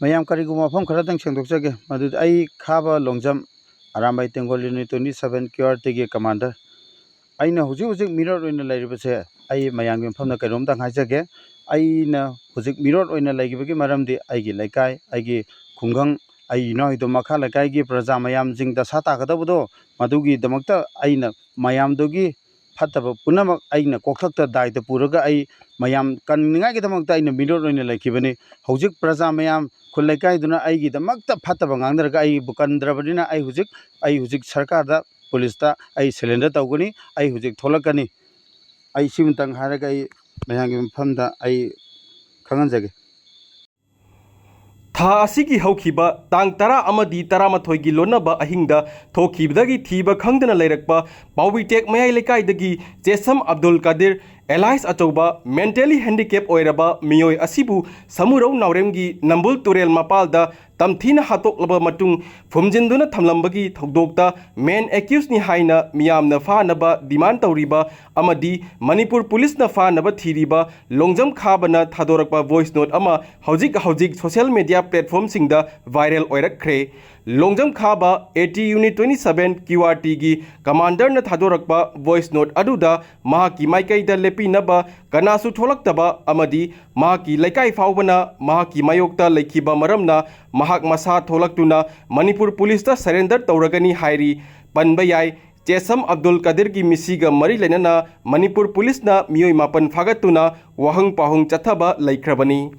mayam kariguma phom kharatang sengdokjage madu ai khaba longjam arambai tengol unit 27 QR tege commander aina hujik mirror oina lairibase ai mayam gi phomna kairom dang haijage aina hujik mirror oina laigibagi maramdi aigi laikai aigi khungang ai noi do makha laikai gi praja mayam jingda sata gadabudo madugi damakta aina mayam dogi fataba punamak aina kokthakta daita puraga ai mayam kanningai gi damakta aina mirror oina laikibani hujik praja mayam khulaikai duna aigi damakta fataba ngangdarga ai bukandrabadina ai hujik sarkar da police ta ai cylinder tawgani ai hujik tholakani ai simtang haraga ai mayang gi famda ai khanganjage Tha asigi haukiba tang tara amadi taramathoigi lonaba ahingda thokibdagi thiba khangdana leirakpa Paubitek mayai lekaidagi Jesam Abdul Kadir Elias Achoba mentally handicapped oiraba miyoi asibu samurau nauremgi nambul turel mapalda tamthina hatoklaba matung phumjinduna thamlambagi thogdokta main accused ni haina miyamna fanaba demand tawriba amadi manipur police na fanaba thiriba longjam khabana thadorakpa voice note ama hojik social media platform singda viral oirakre longjam khaba 80 unit 27 QRT gi commander na thadorakpa voice note aduda mahaki maikaida lepinaba kanasu tholaktaba amadi mahaki laikai faubana mahaki mayokta laikhiba maramna mahak masa tholaktuna manipur police ta surrender tauragani hairi panbayai Jesam Abdul Kadir ki misiga mari lenana manipur police na miyoi mapan fagatuna wahang pahung chathaba laikhrabani